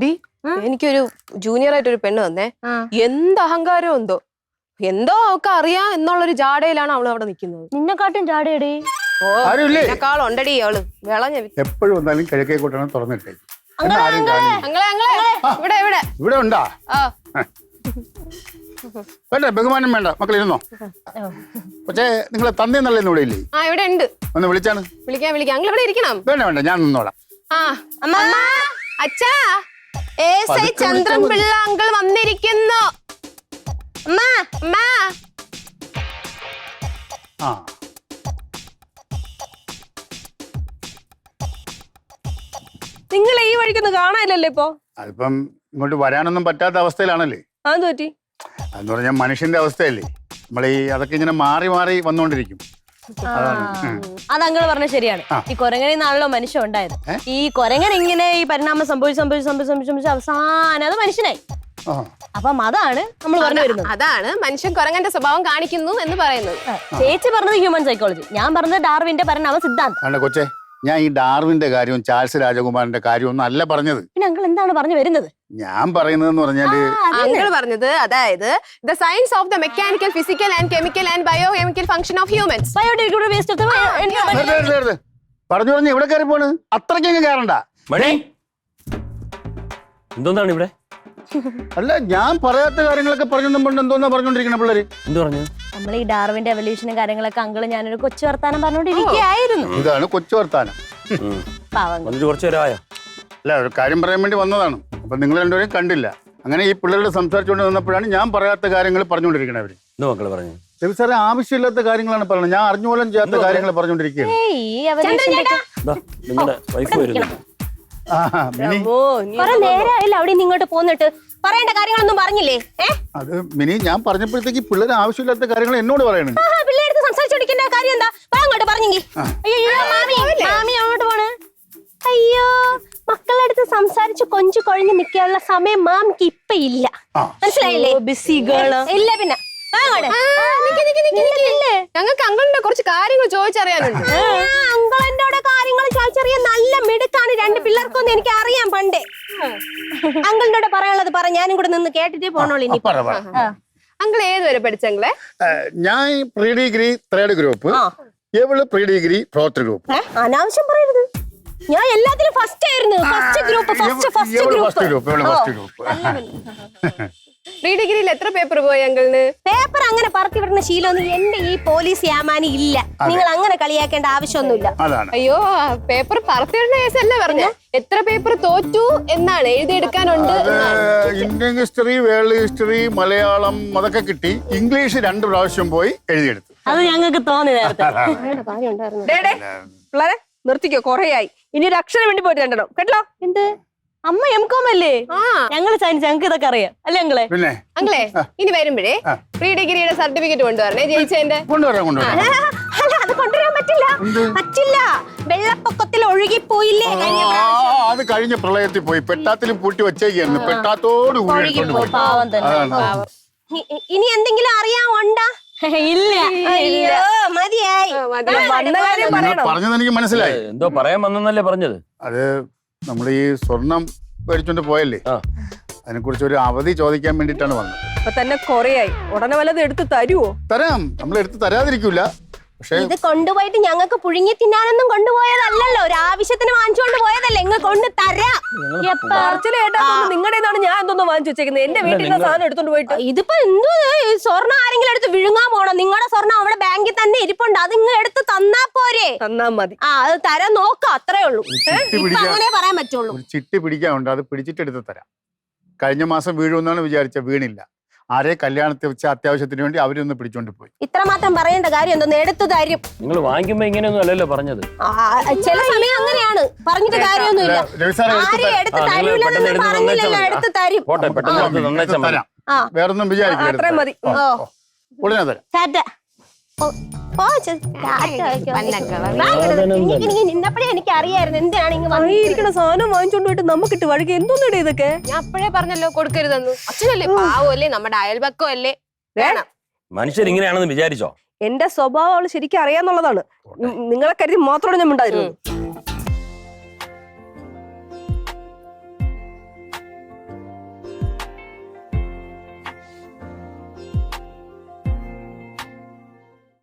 D എനിക്കൊരു junior ആയിട്ടൊരു പെണ്ണ് വന്നേ. എന്ത് അഹങ്കാരം എന്തോ അവൾക്ക് അറിയാം എന്നുള്ളൊരു ജാടയിലാണ് അവള് അവിടെ നിൽക്കുന്നത്. നിന്നെക്കാട്ടും ജാടയടി. ഉണ്ടടി അവള് വിളഞ്ഞ. എപ്പോഴും വന്നാലും കിഴക്കേ കൂട്ടണം തുറന്നിട്ടേ. ഇവിടെ ഉണ്ടാ? വേണ്ട, ബഹുമാനം വേണ്ട, മക്കളിരുന്നോ. പക്ഷേ നിങ്ങളെ തന്നെന്നല്ലേ ഇവിടെ ഇല്ലേ? ആ ഇവിടെ ഉണ്ട്. ഒന്ന് വിളിച്ചാണ്. വിളിക്കാം. അങ്ങൾ ഇവിടെ ഇരിക്കണം. വേണ്ട വേണ്ട, ഞാൻ നിന്നോളാം. അച്ഛാ, ചന്ദ്രൻപിള്ള അങ്കിൾ വന്നിരിക്കുന്നു. നിങ്ങൾ ഈ വഴിക്കൊന്നും കാണാനില്ലല്ലോ ഇപ്പൊ. അതിപ്പം ഇങ്ങോട്ട് വരാനൊന്നും പറ്റാത്ത അവസ്ഥയിലാണല്ലേ. അതെന്ത് പറ്റി? അതെന്ന് പറഞ്ഞാൽ മനുഷ്യന്റെ അവസ്ഥയല്ലേ. അതൊക്കെ ഇങ്ങനെ മാറി മാറി വന്നോണ്ടിരിക്കും. അത് അങ്കിള് പറഞ്ഞ ശരിയാണ്. ഈ കൊരങ്ങനെ നാളിലോ മനുഷ്യൻ ഉണ്ടായത്. ഈ കൊരങ്ങൻ ഇങ്ങനെ ഈ പരിണാമം സംഭവിച്ച് അവസാനം അത് മനുഷ്യനായി. അപ്പം അതാണ് നമ്മൾ പറഞ്ഞു വരുന്നത്. അതാണ് മനുഷ്യൻ കൊരങ്ങന്റെ സ്വഭാവം കാണിക്കുന്നു എന്ന് പറയുന്നത്. ചേച്ചി പറഞ്ഞത് ഹ്യൂമൻ സൈക്കോളജി, ഞാൻ പറഞ്ഞത് ഡാർവിന്റെ പരിണാമ സിദ്ധാന്തം. കൊച്ചേ, ഞാൻ ഈ ഡാർവിന്റെ കാര്യവും ചാൾസ് രാജകുമാരന്റെ കാര്യവും ഒന്നും അല്ല പറഞ്ഞത്. പിന്നെ അങ്കിൾ എന്താണ് പറഞ്ഞു വരുന്നത്? ഞാൻ പറയുന്നതെന്ന് പറഞ്ഞാല് അങ്കിൾ പറഞ്ഞത് അതായത് the science of the mechanical, physical and chemical and biochemical function of humans. പറഞ്ഞു ഇവിടെ കയറി പോണ്. അത്രയ്ക്കങ്ങ് കയറണ്ട. എന്താണ് ഇവിടെ? അല്ല, ഞാൻ പറയാത്ത കാര്യങ്ങളൊക്കെ പറഞ്ഞു. എന്തോന്നാ പറഞ്ഞോണ്ടിരിക്കണ പിള്ളേര്? എന്ത് പറഞ്ഞു? നമ്മൾ ഈ ഡാർവിന്റെ എവല്യൂഷനും കാര്യങ്ങളൊക്കെ അങ്കിള് ഞാനൊരു കൊച്ചു വർത്താനം പറഞ്ഞോണ്ടിരിക്കുകയായിരുന്നു. ഇതാണ് കൊച്ചു വർത്താനം. അല്ല, ഒരു കാര്യം പറയാൻ വേണ്ടി വന്നതാണ്. അപ്പൊ നിങ്ങൾ രണ്ടുപേരും കണ്ടില്ല. അങ്ങനെ ഈ പിള്ളേരോട് സംസാരിച്ചുകൊണ്ട് വന്നപ്പോഴാണ് ഞാൻ പറയാത്ത കാര്യങ്ങൾ പറഞ്ഞുകൊണ്ടിരിക്കണവര്. രവി സാറേ, ആവശ്യമില്ലാത്ത കാര്യങ്ങളാണ് പറയുന്നത്. ഞാൻ അറിഞ്ഞുപോലും ചെയ്യാത്ത കാര്യങ്ങൾ പറഞ്ഞുകൊണ്ടിരിക്കുകയാണ്. നേരമായില്ല അവിടെ ഇങ്ങോട്ട് പോന്നിട്ട് പറയേണ്ട കാര്യങ്ങളൊന്നും പറഞ്ഞില്ലേ? അത് മിനി, ഞാൻ പറഞ്ഞപ്പോഴത്തേക്ക് പിള്ളേർ ആവശ്യമില്ലാത്ത കാര്യങ്ങൾ എന്നോട് പറയണേ. പിള്ളേർക്ക് സംസാരിച്ചോണ്ടിരിക്കേണ്ട കാര്യം എന്താ? അങ്ങോട്ട് പറഞ്ഞെങ്കിൽ. മാമി അങ്ങോട്ട് പോണ്. അയ്യോ, മക്കളുടെ അടുത്ത് സംസാരിച്ച് കൊഞ്ചു കൊഴിഞ്ഞ് നിൽക്കാനുള്ള സമയം മാമിക്ക് ഇപ്പൊ ഇല്ല. മനസ്സിലായില്ലേ? Busy girl. ഇല്ല പിന്നെ ഞങ്ങൾക്ക് അങ്കിളിന്റെ കുറച്ച് കാര്യങ്ങൾ ചോദിച്ചറിയാനുണ്ട്. അങ്കിളിന്റെ കാര്യങ്ങൾ ചോദിച്ചറിയാൻ നല്ല മിടുക്കാണ് രണ്ട് പിള്ളേർക്കൊന്നും എനിക്ക് അറിയാം പണ്ടേ. അങ്കിളിന്റെ പറയാനുള്ളത് പറ, ഞാനും കൂടെ നിന്ന് കേട്ടിട്ടേ പോണോളൂ. ഇനി അങ്കിൾ ഏതുവരെ പഠിച്ചെങ്കിലേ? ഞാൻ പ്രീ ഡിഗ്രി 3rd ഗ്രൂപ്പ്, ഇവള് പ്രീ ഡിഗ്രി 4th ഗ്രൂപ്പ്. അനാവശ്യം പറയരുത്. ഞാൻ എല്ലാത്തിലും ഫസ്റ്റ് ആയിരുന്നു. First group. പ്രീ ഡിഗ്രിയിൽ എത്ര പേപ്പർ പോയി അങ്കിളിന്? പേപ്പർ അങ്ങനെ പറത്തി വിടുന്ന ശീലമൊന്നും എന്റെ ഈ പോലീസ് യാമാനി ഇല്ല. നിങ്ങൾ അങ്ങനെ കളിയാക്കേണ്ട ആവശ്യമൊന്നുമില്ല. അയ്യോ, പേപ്പർ പറത്തിവിടുന്ന കേസല്ല പറഞ്ഞ. എത്ര പേപ്പർ തോറ്റു എന്നാണ്, എഴുതിയെടുക്കാനുണ്ട്. Indian history, world history, Malayalam അതൊക്കെ കിട്ടി. ഇംഗ്ലീഷ് 2 പ്രാവശ്യം പോയി എഴുതിയെടുത്തു. അത് ഞങ്ങൾക്ക് തോന്നി നേരത്തെ. പിള്ളേരെ നിർത്തിക്കോ, കൊറേയായി. ഇനി ഒരു അക്ഷരം വേണ്ടി പോയിട്ട് കണ്ടോ കേട്ടോ. എന്ത് അമ്മ എംകോം അല്ലേ? ഞങ്ങള് സയൻസ്, ഞങ്ങൾക്ക് ഇതൊക്കെ അറിയാം അല്ലേ അങ്കിളെ? അങ്കിളെ, ഇനി വരുമ്പോഴേ പ്രീ ഡിഗ്രിയുടെ സർട്ടിഫിക്കറ്റ് കൊണ്ടുവരണേ, ജയിച്ചതിന്റെ. അല്ല, അത് കൊണ്ടുവരാൻ പറ്റില്ല. വെള്ളപ്പൊക്കത്തിൽ ഒഴുകിപ്പോയില്ലേ? അത് കഴിഞ്ഞ പ്രളയത്തിൽ പോയി പെട്ടാത്തിൽ പൂട്ടി വെച്ചേക്കായിരുന്നു. പെട്ടാത്തോട് പാവം തന്നെ. ഇനി എന്തെങ്കിലും അറിയാമുണ്ടാ? ഇല്ല. അയ്യോ, മതിയായി. പറഞ്ഞത് എനിക്ക് മനസ്സിലായി. എന്തോ പറയാൻ വന്നല്ലേ പറഞ്ഞത്? അത് നമ്മൾ ഈ സ്വർണം മേടിച്ചോണ്ട് പോയല്ലേ, അതിനെ കുറിച്ച് ഒരു അവധി ചോദിക്കാൻ വേണ്ടിട്ടാണ് വന്നത്. ഇപ്പൊ തന്നെ കൊറേയായി. ഉടനെ വല്ലത് എടുത്ത് തരുവോ? തരാം, നമ്മൾ എടുത്ത് തരാതിരിക്കൂല. പക്ഷെ ഇത് കൊണ്ടുപോയിട്ട് ഞങ്ങൾക്ക് പുഴുങ്ങി തിന്നാനൊന്നും കൊണ്ടുപോയതല്ലല്ലോ, ഒരു ആവശ്യത്തിന് വാങ്ങിച്ചുകൊണ്ട് പോയതല്ലേ. ഇങ്ങ് കൊണ്ട് തരാം. നിങ്ങളുടേതാണ് ഞാൻ എന്തോന്നും വാങ്ങിച്ചു വെച്ചേക്കുന്നത്. എന്റെ വീട്ടിലെ സാധനം എടുത്തോണ്ട് പോയിട്ട് ഇതിപ്പോ എന്തോ സ്വർണ്ണം ആരെങ്കിലും എടുത്ത് വിഴുങ്ങാൻ പോണോ? നിങ്ങളുടെ സ്വർണ്ണം അവിടെ ബാങ്കിൽ തന്നെ ഇരിപ്പുണ്ട്. അത് ഇങ്ങ് എടുത്ത് തന്നാ പോരെ? തന്നാ മതി. അത് തരാൻ നോക്കാം, അത്രേ ഉള്ളൂ. അങ്ങനെ പറയാൻ പറ്റുള്ളൂ. ഒരു ചിട്ടി പിടിക്കാനുണ്ട്, അത് പിടിച്ചിട്ട് എടുത്ത് തരാം. കഴിഞ്ഞ മാസം വീഴുമെന്നാണ് വിചാരിച്ച, വീണില്ല. ആരെ കല്യാണത്തിൽ വെച്ച അത്യാവശ്യത്തിന് വേണ്ടി അവരൊന്ന് പിടിച്ചോണ്ട് പോയി. ഇത്രമാത്രം പറയേണ്ട കാര്യം എന്തോന്ന്? എടുത്തു തരും. നിങ്ങൾ വാങ്ങിക്കുമ്പോ ഇങ്ങനെയൊന്നും അല്ലല്ലോ പറഞ്ഞത്. ചില സമയം അങ്ങനെയാണ്, പറഞ്ഞിട്ട് കാര്യമൊന്നുമില്ല. എടുത്ത് തരൂലെന്ന് പറഞ്ഞില്ലല്ലോ, എടുത്ത് തരും. വേറൊന്നും വിചാരിക്കില്ല, മതി. ഉടനെ തരാം. നിന്നപ്പോഴേ എനിക്ക് അറിയായിരുന്നു എന്തിനാണ് ഇരിക്കണ സാധനം വാങ്ങിച്ചോണ്ട് പോയിട്ട് നമുക്കിട്ട് വഴുകി. എന്തോന്നടേ ഇതൊക്കെ? ഞാൻ അപ്പോഴേ പറഞ്ഞല്ലോ കൊടുക്കരുതെന്ന്. അച്ഛനല്ലേ, പാവല്ലേ, നമ്മുടെ അയൽപക്കം അല്ലേ. മനുഷ്യർ ഇങ്ങനെയാണെന്ന് വിചാരിച്ചോ? എന്റെ സ്വഭാവം അവള് ശരിക്കും അറിയാന്നുള്ളതാണ്. നിങ്ങളെ കരുതി മാത്രമാണ് ഞാൻ ഉണ്ടായിരുന്നു.